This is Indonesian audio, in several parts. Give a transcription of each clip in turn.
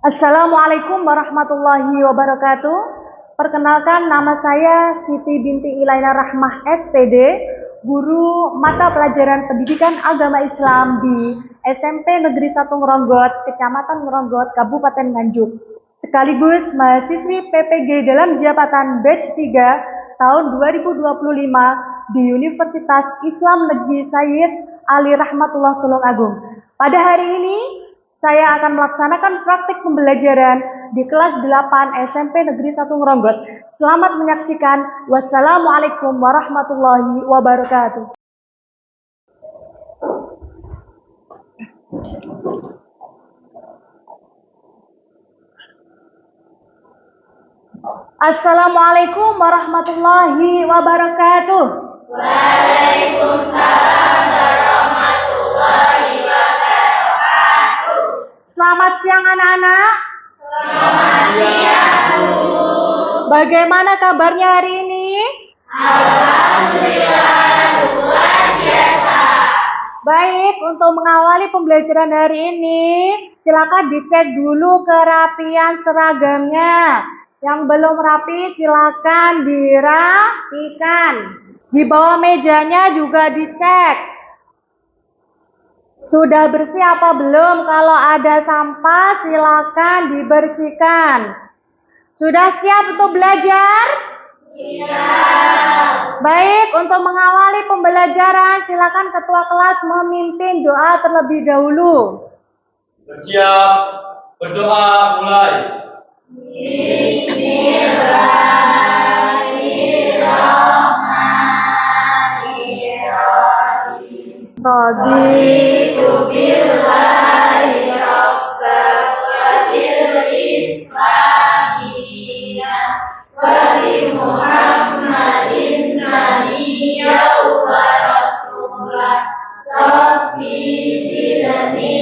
Assalamualaikum warahmatullahi wabarakatuh. Perkenalkan, nama saya Siti binti Ilaina Rahmah SPD, guru mata pelajaran pendidikan agama Islam di SMP Negeri 1 Ngronggot, Kecamatan Ngronggot, Kabupaten Nganjuk. Sekaligus mahasiswi PPG dalam jabatan batch 3 tahun 2025 di Universitas Islam Negeri Sayyid Ali Rahmatullah Tulungagung. Pada hari ini saya akan melaksanakan praktik pembelajaran di kelas 8 SMP Negeri 1 Ngronggot. Selamat menyaksikan. Wassalamualaikum warahmatullahi wabarakatuh. Assalamualaikum warahmatullahi wabarakatuh. Waalaikumsalam warahmatullahi wabarakatuh. Selamat siang anak-anak. Selamat siang, Bu. Bagaimana kabarnya hari ini? Alhamdulillah luar biasa. Baik, untuk mengawali pembelajaran hari ini, silakan dicek dulu kerapian seragamnya. Yang belum rapi silakan dirapikan. Di bawah mejanya juga dicek. Sudah bersih apa belum? Kalau ada sampah silakan dibersihkan. Sudah siap untuk belajar? Siap. Baik, untuk mengawali pembelajaran silakan ketua kelas memimpin doa terlebih dahulu. Bersiap, berdoa, mulai. Bismillahirrahmanirrahim. Raditu billahi rabban wa bil islami dinan wa bi Muhammadin nabiyyan wa rasulan. Rabbi zidni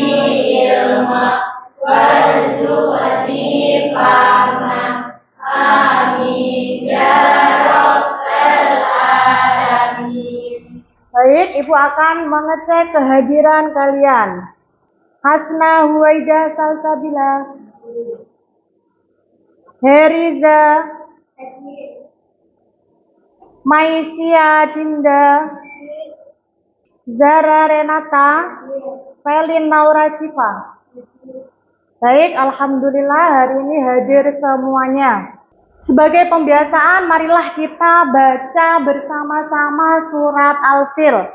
ilma warzuqni fahma. Amin ya rabbal alamin. Baik, Ibu akan mengecek kehadiran kalian. Hasna Huwaida Salsabila, Heriza, Maisia Dinda, Zara Renata, Felin Naura Cipa. Baik, alhamdulillah hari ini hadir semuanya. Sebagai pembiasaan, marilah kita baca bersama-sama surat Al-Fil.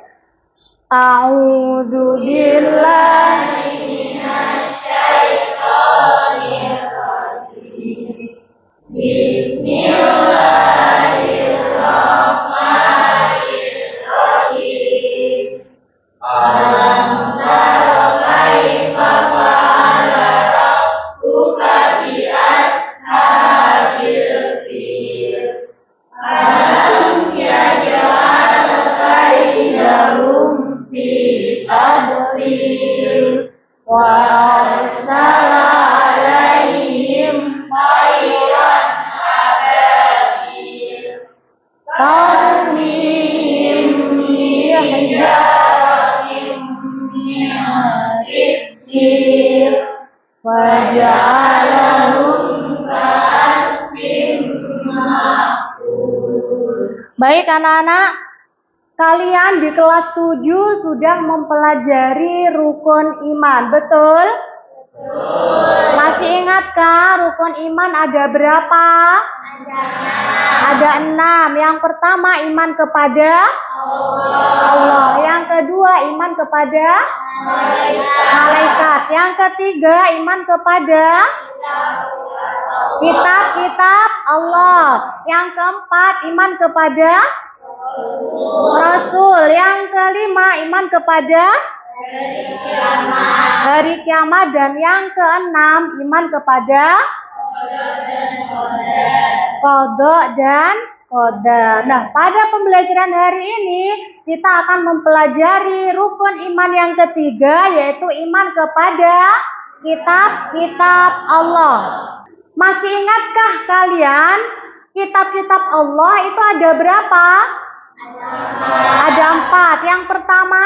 A'udzu billahi minasyaitonir rajim. Bismillahirrahmanirrahim. Alam tara kaifa fa'ala rabbuka bi ashabil fil. Alam yaj'al kaidahum fi tadlil wa arsala alaihim tayran ababil tarmihim bihijaratin min sijil wa ja'alahum ka'asfin ma'kul. Baik anak-anak, kalian di kelas 7 sudah mempelajari rukun iman, betul? Masih ingatkah rukun iman ada berapa? Ada 6. Yang pertama iman kepada Allah. Yang kedua iman kepada malaikat. Yang ketiga iman kepada kitab-kitab Allah. Yang keempat iman kepada Rasul. Yang kelima iman kepada hari kiamat. Dan yang keenam iman kepada qada dan qadar. Nah, pada pembelajaran hari ini kita akan mempelajari rukun iman yang ketiga, yaitu iman kepada kitab-kitab Allah. Masih ingatkah kalian kitab-kitab Allah itu ada berapa? Ada 4. Yang pertama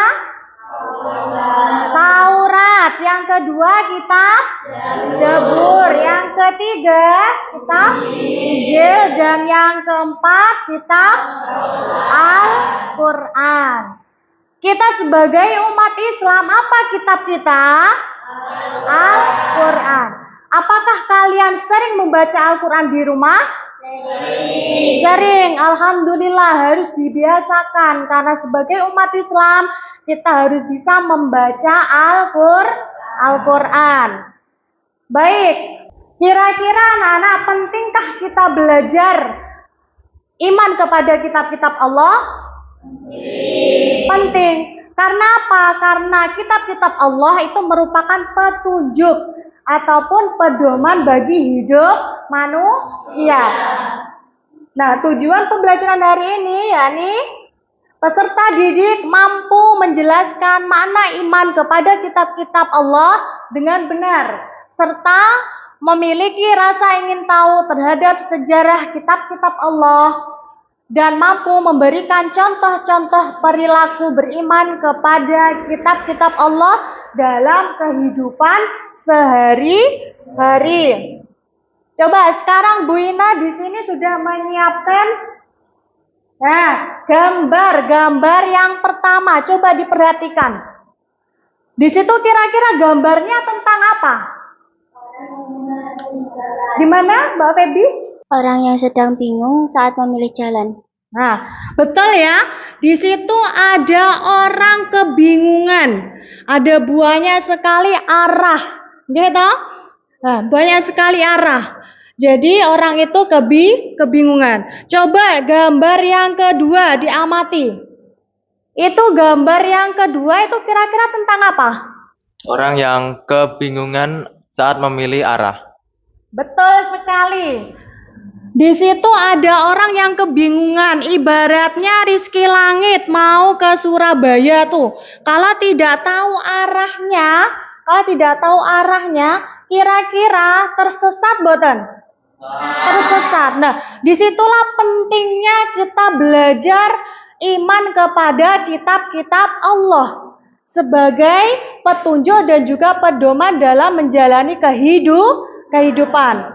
Taurat. Yang kedua kitab Zabur. ketiga kitab Injil, dan yang keempat kitab Al-Quran. Kita sebagai umat Islam, apa kitab kita? Al-Quran. Apakah kalian sering membaca Al-Quran di rumah? Sering. Alhamdulillah, harus dibiasakan, karena sebagai umat Islam kita harus bisa membaca Al-Quran. Baik, kira-kira anak-anak, pentingkah kita belajar iman kepada kitab-kitab Allah? Penting. Karena apa? Karena kitab-kitab Allah itu merupakan petunjuk ataupun pedoman bagi hidup manusia. Nah, tujuan pembelajaran hari ini yakni peserta didik mampu menjelaskan makna iman kepada kitab-kitab Allah dengan benar, serta memiliki rasa ingin tahu terhadap sejarah kitab-kitab Allah, dan mampu memberikan contoh-contoh perilaku beriman kepada kitab-kitab Allah dalam kehidupan sehari-hari. Coba sekarang Bu Ina di sini sudah menyiapkan gambar yang pertama. Coba diperhatikan. Di situ kira-kira gambarnya tentang apa? Di mana, Mbak Febi? Orang yang sedang bingung saat memilih jalan. Nah, betul ya. Di situ ada orang kebingungan. Ada banyak sekali arah. Gitu? Nah, banyak sekali arah. Jadi orang itu kebingungan. Coba gambar yang kedua diamati. Itu gambar yang kedua itu kira-kira tentang apa? Orang yang kebingungan saat memilih arah. Betul sekali. Di situ ada orang yang kebingungan, ibaratnya Rizky Langit mau ke Surabaya tuh. Kalau tidak tahu arahnya, kira-kira tersesat boten? Tersesat. Nah, disitulah pentingnya kita belajar iman kepada kitab-kitab Allah sebagai petunjuk dan juga pedoman dalam menjalani kehidupan.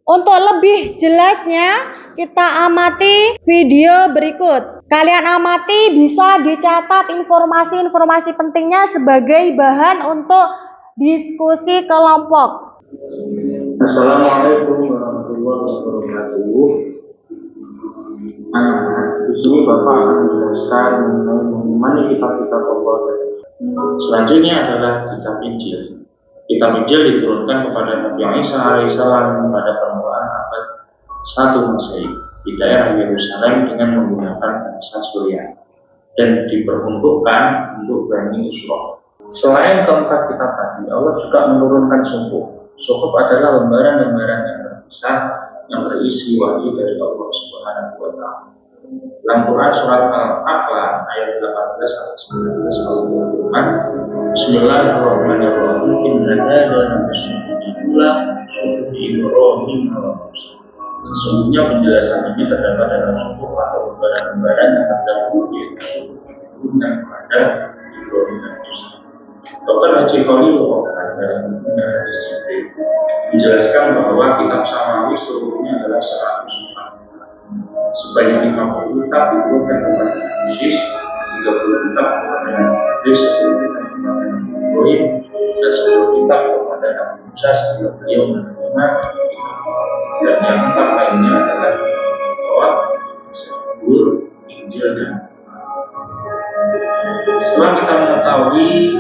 Untuk lebih jelasnya, kita amati video berikut. Kalian amati, bisa dicatat informasi-informasi pentingnya sebagai bahan untuk diskusi kelompok. Assalamualaikum warahmatullahi wabarakatuh. Di sini Bapak akan menjelaskan mengenai mengimani kitab-kitab Allah. Selanjutnya adalah kitab Injil. Kitab Injil diturunkan kepada Nabi Isa alaihissalam pada permulaan abad 1 Masehi di daerah Yerusalem dengan menggunakan bahasa Suriani dan diperuntukkan untuk Bani Israil. Selain keempat kitab tadi, Allah juga menurunkan suhuf. Suhuf adalah lembaran-lembaran yang terpisah yang berisi wahyu dari Allah Subhanahu wa Ta'ala. Dalam Quran surat Al-A'la ayat 18-19 Allah berfirman, Bismillahirrahmanirrahim. Inna hadzal suhufila suhufi Ibrahim wa Musa. Sesungguhnya penjelasan ini terdapat dalam suhuf atau lembaran-lembaran yang terdahulu yaitu suhuf yang kepada Ibrahim dan Musa. Dr. Haji Khalilullah dalam hadis Jibril menjelaskan bahwa kitab Samawi seluruhnya adalah 100 sebanyak 50 kitab diturunkan kepada Moses, 30 kitab kepada Nabi Idris, 10 kitab kepada Nabi Ibrahim, dan 10 kitab kepada Nabi Musa sebelum beliau menerima kitab. Dan yang 4 lainnya adalah Taurat, Zabur, Injil, dan setelah kita mengetahui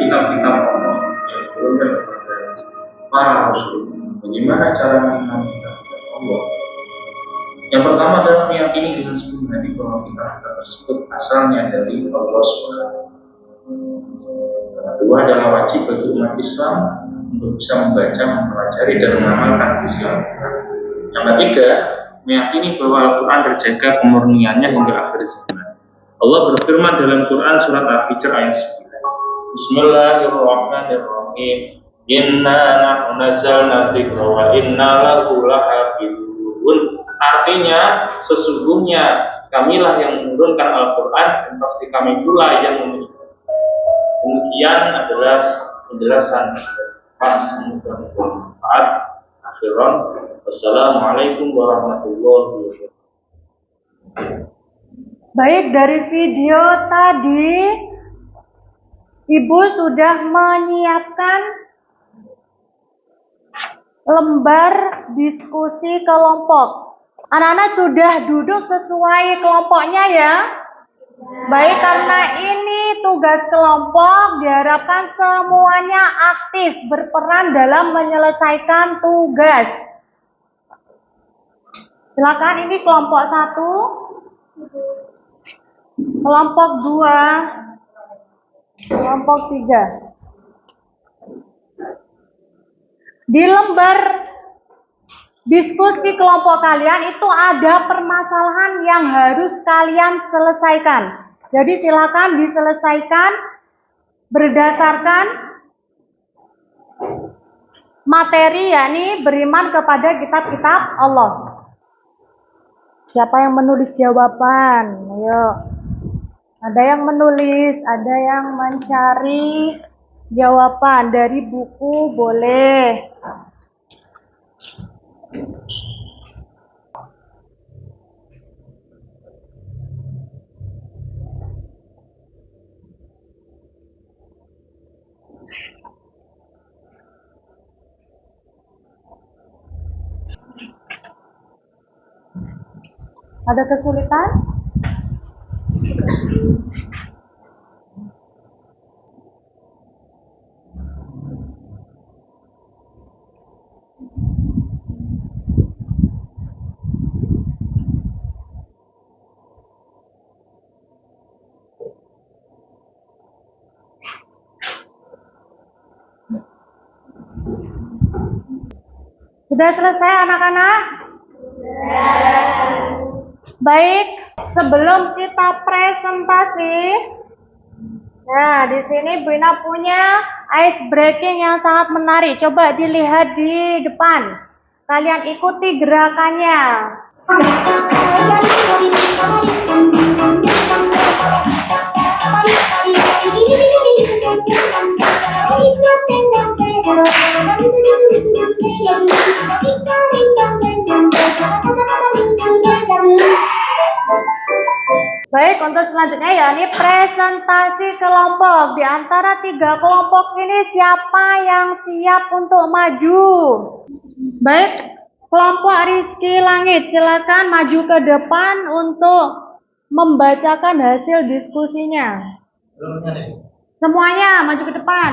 kitab-kitab Allah yang diturunkan kepada para rasul, bagaimana cara mengimani kitab-kitab Allah? Yang pertama adalah meyakini dengan sepenuh hati bahwa kitab-kitab tersebut asalnya dari Allah SWT. Yang kedua adalah wajib bagi umat Islam untuk bisa membaca, mempelajari, dan mengamalkan isi Al-Quran. Yang ketiga, meyakini bahwa Al-Quran terjaga kemurniannya hingga akhir zaman. Allah berfirman dalam Quran surat Al-Hijr ayat 9. Bismillahirrahmanirrahim. Inna nahnu nazzalna dzikra wa inna lahu lahafizun. Artinya, sesungguhnya kamilah yang menurunkan Al-Quran dan pasti kami pula yang memiliki. Demikian adalah penjelasan. semoga bermanfaat. Akhiran, wassalamualaikum warahmatullahi wabarakatuh. Baik, dari video tadi Ibu sudah menyiapkan lembar diskusi kelompok. Anak-anak sudah duduk sesuai kelompoknya ya? Baik, karena ini tugas kelompok, diharapkan semuanya aktif berperan dalam menyelesaikan tugas. Silakan, ini kelompok 1, kelompok 2, kelompok 3. Di lembar diskusi kelompok kalian itu ada permasalahan yang harus kalian selesaikan. Jadi silakan diselesaikan berdasarkan materi, yakni beriman kepada kitab-kitab Allah. Siapa yang menulis jawaban? Ayo. Ada yang menulis, ada yang mencari jawaban dari buku, boleh. Ada kesulitan? Sudah selesai anak-anak? Baik, sebelum kita presentasi, nah di sini Bu Ina punya ice breaking yang sangat menarik. Coba dilihat di depan. Kalian ikuti gerakannya. Baik, untuk selanjutnya ya, ini presentasi kelompok. Di antara 3 kelompok ini siapa yang siap untuk maju? Baik, kelompok Rizky Langit, silakan maju ke depan untuk membacakan hasil diskusinya. Semuanya maju ke depan.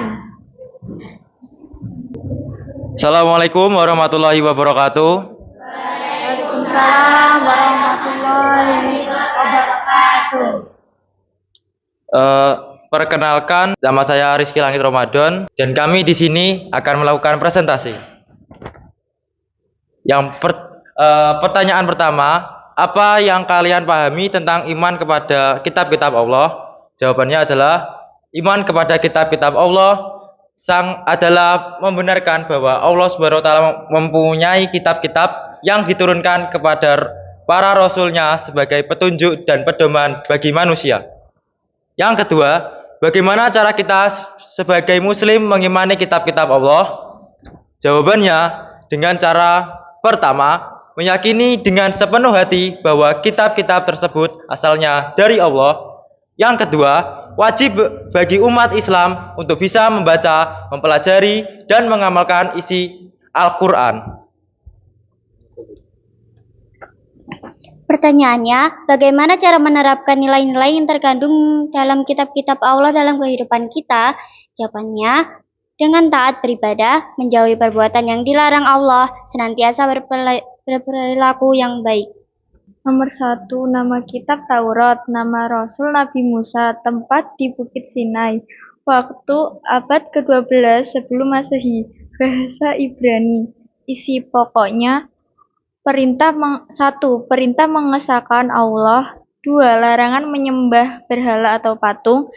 Assalamualaikum warahmatullahi wabarakatuh. Waalaikumsalam warahmatullahi wabarakatuh. Perkenalkan, nama saya Rizky Langit Ramadan dan kami di sini akan melakukan presentasi. Pertanyaan pertama, apa yang kalian pahami tentang iman kepada kitab-kitab Allah? Jawabannya adalah iman kepada kitab-kitab Allah adalah membenarkan bahwa Allah SWT mempunyai kitab-kitab yang diturunkan kepada para rasulnya sebagai petunjuk dan pedoman bagi manusia. Yang kedua, bagaimana cara kita sebagai muslim mengimani kitab-kitab Allah? Jawabannya dengan cara pertama, meyakini dengan sepenuh hati bahwa kitab-kitab tersebut asalnya dari Allah. Yang kedua, wajib bagi umat Islam untuk bisa membaca, mempelajari, dan mengamalkan isi Al-Quran. Pertanyaannya, bagaimana cara menerapkan nilai-nilai yang terkandung dalam kitab-kitab Allah dalam kehidupan kita? Jawabannya, dengan taat beribadah, menjauhi perbuatan yang dilarang Allah, senantiasa berperilaku yang baik. Nomor 1, nama kitab Taurat, nama Rasul Nabi Musa, tempat di Bukit Sinai, waktu abad ke-12 sebelum Masehi, bahasa Ibrani. Isi pokoknya, 1. Perintah mengesahkan Allah. 2. Larangan menyembah berhala atau patung.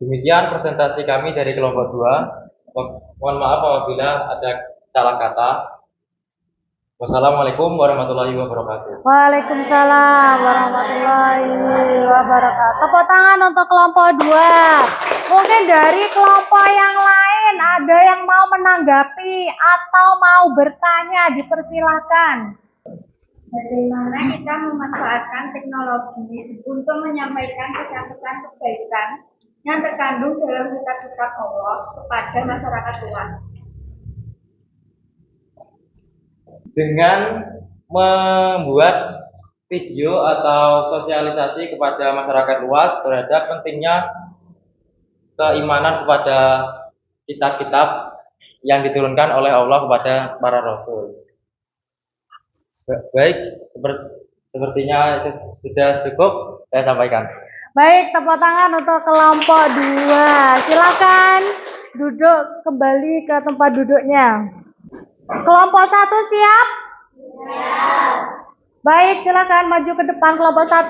Demikian presentasi kami dari kelompok 2. Mohon maaf apabila ada salah kata. Wassalamualaikum warahmatullahi wabarakatuh. Waalaikumsalam warahmatullahi wabarakatuh. Tepuk tangan untuk kelompok 2. Mungkin dari kelompok yang lain ada yang mau menanggapi atau mau bertanya, dipersilahkan. Bagaimana kita memanfaatkan teknologi untuk menyampaikan pesan-pesan kebaikan yang terkandung dalam kitab-kitab Allah kepada masyarakat luas? Dengan membuat video atau sosialisasi kepada masyarakat luas terhadap pentingnya keimanan kepada kitab-kitab yang diturunkan oleh Allah kepada para rasul. Baik, sepertinya itu sudah cukup saya sampaikan. Baik, tepuk tangan untuk kelompok 2. Silakan duduk kembali ke tempat duduknya. Kelompok 1 siap? Baik, silakan maju ke depan kelompok 1.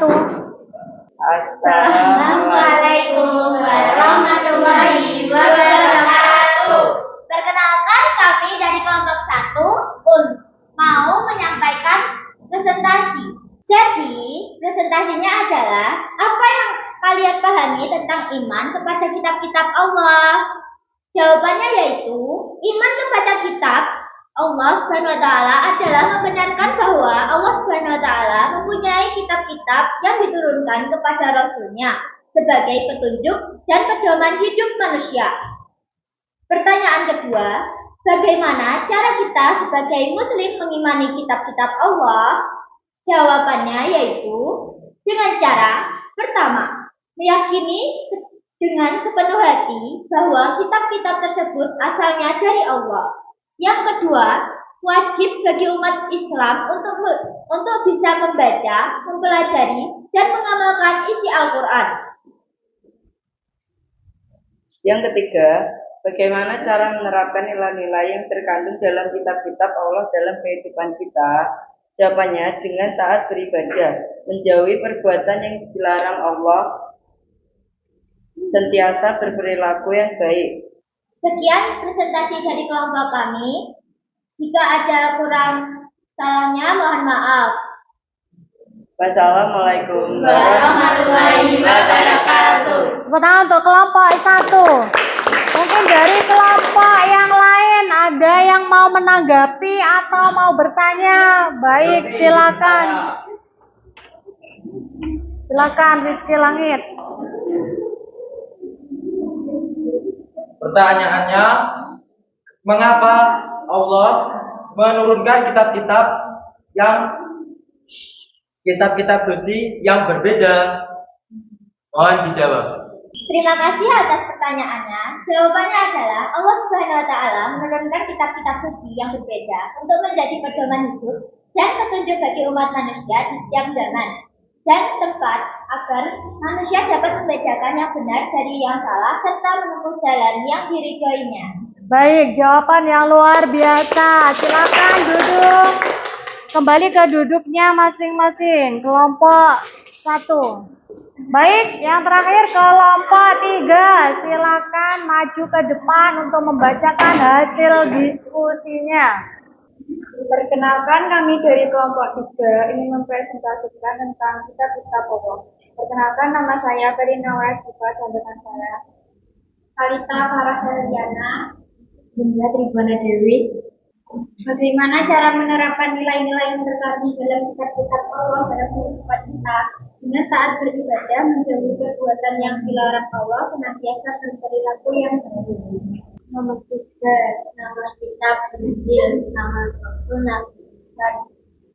Assalamualaikum warahmatullahi wabarakatuh. Perkenalkan, kami dari kelompok 1 mau menyampaikan presentasi. Jadi, presentasinya adalah apa yang kalian pahami tentang iman kepada kitab-kitab Allah. Jawabannya yaitu iman kepada kitab Allah Subhanahu wa taala adalah membenarkan bahwa Allah Subhanahu wa taala mempunyai kitab-kitab yang diturunkan kepada rasulnya sebagai petunjuk dan pedoman hidup manusia. Pertanyaan kedua, bagaimana cara kita sebagai muslim mengimani kitab-kitab Allah? Jawabannya yaitu dengan cara pertama, meyakini dengan sepenuh hati bahwa kitab-kitab tersebut asalnya dari Allah. Yang kedua, wajib bagi umat Islam untuk bisa membaca, mempelajari, dan mengamalkan isi Al-Quran. Yang ketiga, bagaimana cara menerapkan nilai-nilai yang terkandung dalam kitab-kitab Allah dalam kehidupan kita? Jawabannya dengan taat beribadah, menjauhi perbuatan yang dilarang Allah, sentiasa berperilaku yang baik. Sekian presentasi dari kelompok kami. Jika ada kurang salahnya, mohon maaf. Wassalamualaikum Warahmatullahi wabarakatuh. Tepuk tangan untuk kelompok 1. Mungkin dari kelompok yang lain ada yang mau menanggapi atau mau bertanya. Baik, silakan. Silakan Rizky Langit. Pertanyaannya, mengapa Allah menurunkan kitab-kitab suci yang berbeda? Mohon dijawab. Terima kasih atas pertanyaannya. Jawabannya adalah Allah Subhanahu wa taala menurunkan kitab-kitab suci yang berbeda untuk menjadi pedoman hidup dan petunjuk bagi umat manusia di setiap zaman dan tempat agar manusia dapat membedakan yang benar dari yang salah serta menempuh jalan yang diridhoinya. Baik, jawaban yang luar biasa. Silakan duduk. Kembali ke duduknya masing-masing. Kelompok 1. Baik, yang terakhir kelompok 3. Silakan maju ke depan untuk membacakan hasil diskusinya. Perkenalkan, kami dari kelompok 3 ingin mempresentasikan tentang kitab-kitab Allah. Perkenalkan, nama saya Ferina Westiva dan rekan saya Kalita Faraheliana, Bunda Tribana Dewi. Bagaimana cara menerapkan nilai-nilai yang terkandung dalam kitab-kitab Allah dalam kehidupan kita? Dengan taat beribadah, menjauhi perbuatan yang dilarang Allah, senantiasa berperilaku yang baik. Nomor 3, nama kitab Injil, nama Rasul Nabi dan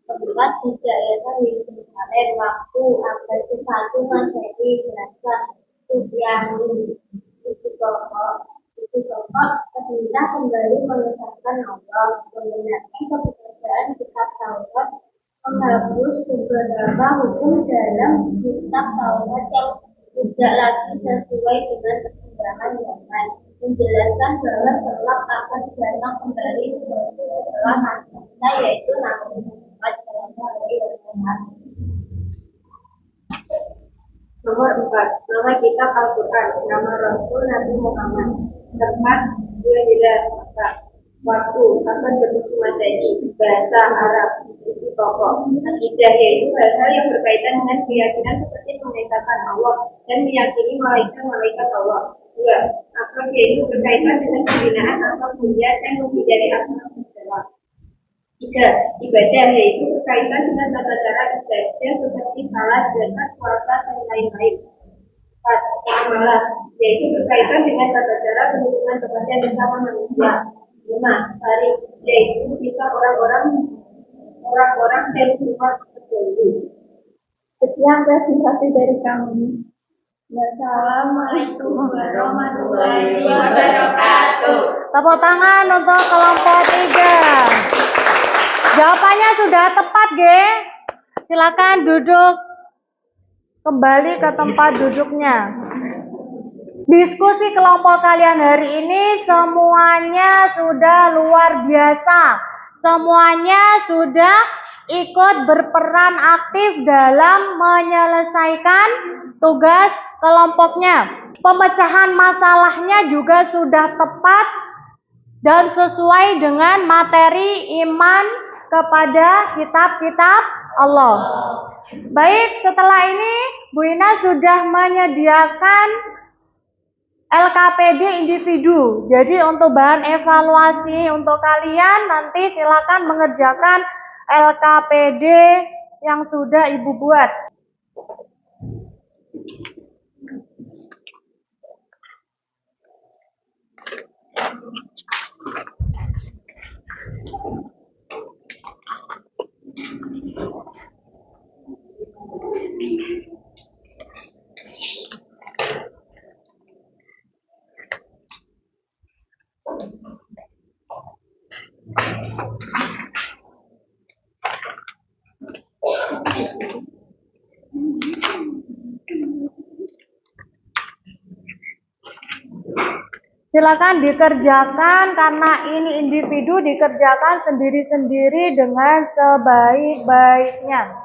tempat hidayah Yerusalem, waktu abad ke-1 Masehi, Gaza, Suryani, itu pokok perintah kembali mengesahkan Allah, membenarkan keberadaan kitab Taurat, menghapus beberapa hukum dalam kitab Taurat yang tidak lagi sesuai dengan perkembangan zaman, menjelaskan bahwa kelak akan datang kembali setelah Nabi kita, yaitu Nabi Muhammad SAW. Nomor 4, nama kitab Al-Quran, nama Rasul Nabi Muhammad, tempat Madinah, Mekah. Waktu abad ke-7 Masehi, bahasa Arab, isi pokok, akidah yaitu hal-hal yang berkaitan dengan keyakinan seperti mengesahkan Allah dan meyakini malaikat-malaikat Allah. 2. Akhlak yaitu berkaitan dengan pembinaan akhlak mulia dan mempunyai akhlak dalam. 3. Ibadah yaitu berkaitan dengan tata cara ibadah seperti salat, zakat, puasa, dan lain-lain. 4. Muamalah yaitu berkaitan dengan tata cara berhubungan kepada sesama manusia. 5. Tarik yaitu kisah orang-orang dan umat terdahulu. Sekian presentasi dari kami. Wassalamualaikum warahmatullahi wabarakatuh. Tepuk tangan untuk kelompok 3. Jawabannya sudah tepat, Ge. Silakan duduk kembali ke tempat duduknya. Diskusi kelompok kalian hari ini semuanya sudah luar biasa. Semuanya sudah ikut berperan aktif dalam menyelesaikan tugas kelompoknya. Pemecahan masalahnya juga sudah tepat dan sesuai dengan materi iman kepada kitab-kitab Allah. Baik, setelah ini Bu Ina sudah menyediakan LKPD individu. Jadi untuk bahan evaluasi untuk kalian nanti silakan mengerjakan LKPD yang sudah Ibu buat. Silakan dikerjakan karena ini individu, dikerjakan sendiri-sendiri dengan sebaik-baiknya.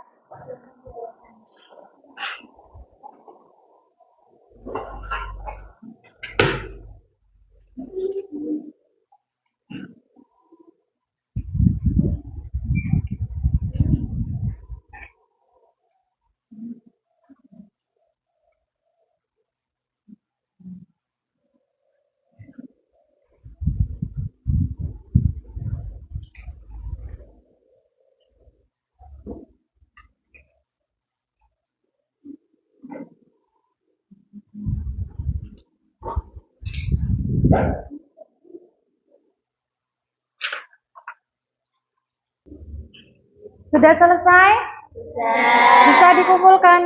Sudah selesai? Sudah. Bisa dikumpulkan.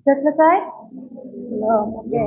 Sudah selesai? Belum, oke.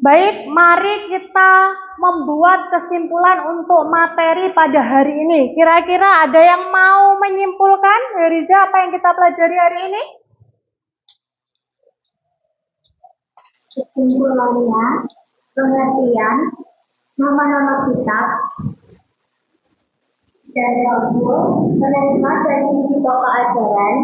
Baik, mari kita membuat kesimpulan untuk materi pada hari ini. Kira-kira ada yang mau menyimpulkan, Heriza, apa yang kita pelajari hari ini? Kesimpulannya, pengertian nama-nama kitab dan Rasul, menerima dan isi pokok ajaran,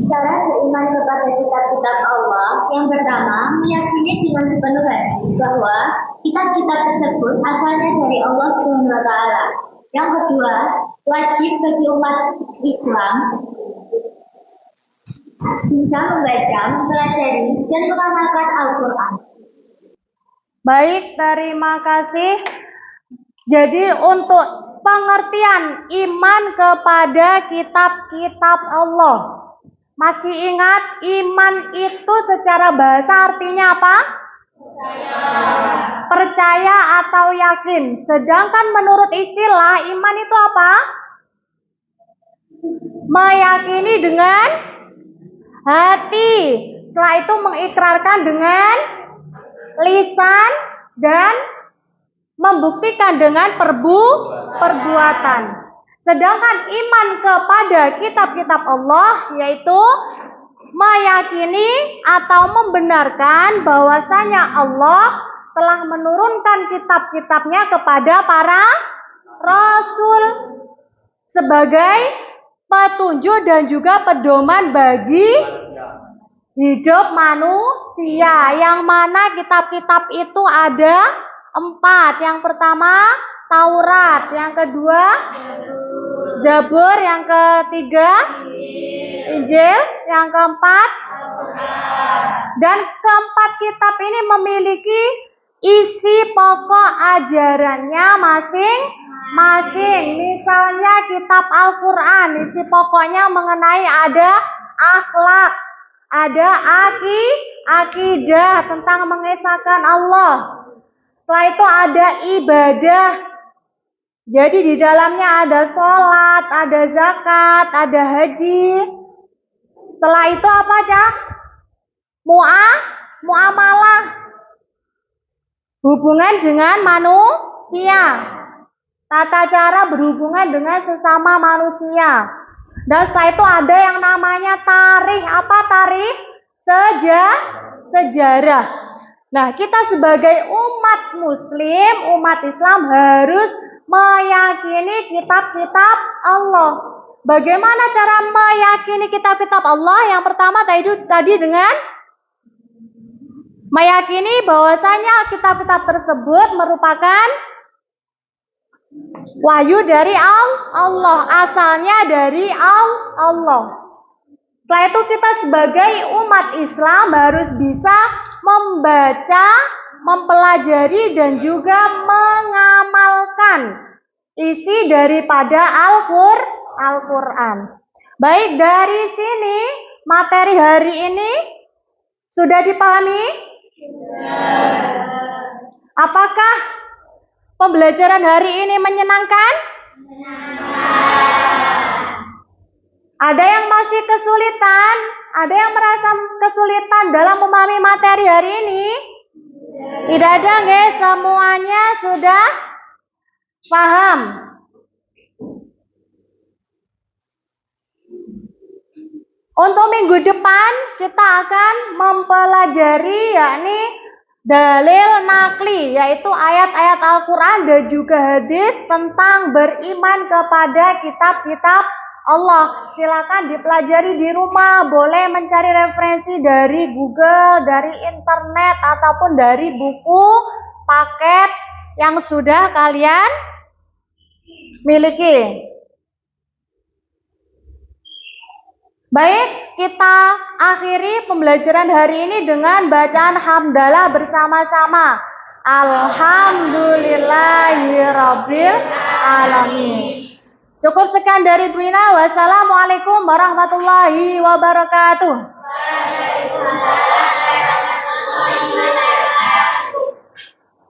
cara beriman kepada kitab-kitab Allah. Yang pertama, meyakini dengan sepenuh hati bahwa kitab-kitab tersebut asalnya dari Allah Subhanahu wa Ta'ala. Yang kedua, wajib bagi umat Islam Bisa membaca, mempelajari, dan mengamalkan Al-Quran. Baik, terima kasih. Jadi untuk pengertian iman kepada kitab-kitab Allah. Masih ingat iman itu secara bahasa artinya apa? Percaya atau yakin. Sedangkan menurut istilah iman itu apa? Meyakini dengan hati. Setelah itu mengikrarkan dengan lisan dan membuktikan dengan perbuatan. Sedangkan iman kepada kitab-kitab Allah yaitu meyakini atau membenarkan bahwasanya Allah telah menurunkan kitab-kitabnya kepada para rasul sebagai petunjuk dan juga pedoman bagi hidup manusia. Yang mana kitab-kitab itu ada 4. Yang pertama Taurat, yang kedua Zabur, yang ketiga Injil, yang keempat dan keempat kitab ini memiliki isi pokok ajarannya masing-masing. Misalnya kitab Al-Quran, isi pokoknya mengenai ada akhlak, ada akidah tentang mengesahkan Allah. Setelah itu ada ibadah. Jadi di dalamnya ada sholat, ada zakat, ada haji. Setelah itu apa, Cak? Muamalah. Hubungan dengan manusia. Tata cara berhubungan dengan sesama manusia. Dan setelah itu ada yang namanya tarikh. Apa tarikh? Sejarah. Nah, kita sebagai umat muslim, umat Islam harus meyakini kitab-kitab Allah. Bagaimana cara meyakini kitab-kitab Allah? Yang pertama tadi dengan meyakini bahwasanya kitab-kitab tersebut merupakan wahyu dari Allah, asalnya dari Allah. Setelah itu kita sebagai umat Islam harus bisa membaca, mempelajari dan juga mengamalkan isi daripada Al-Quran. Baik, dari sini materi hari ini sudah dipahami? Apakah pembelajaran hari ini menyenangkan? Ada yang masih kesulitan? Ada yang merasa kesulitan dalam memahami materi hari ini? Tidak ada, guys. Semuanya sudah paham. Untuk minggu depan kita akan mempelajari yakni dalil nakli, yaitu ayat-ayat Al-Quran dan juga hadis tentang beriman kepada kitab-kitab Allah. Silakan dipelajari di rumah, boleh mencari referensi dari Google, dari internet, ataupun dari buku paket yang sudah kalian miliki. Baik, kita akhiri pembelajaran hari ini dengan bacaan hamdalah bersama-sama. Alhamdulillahirabbil alamin. Cukup sekian dari Dwina. Wassalamualaikum warahmatullahi wabarakatuh.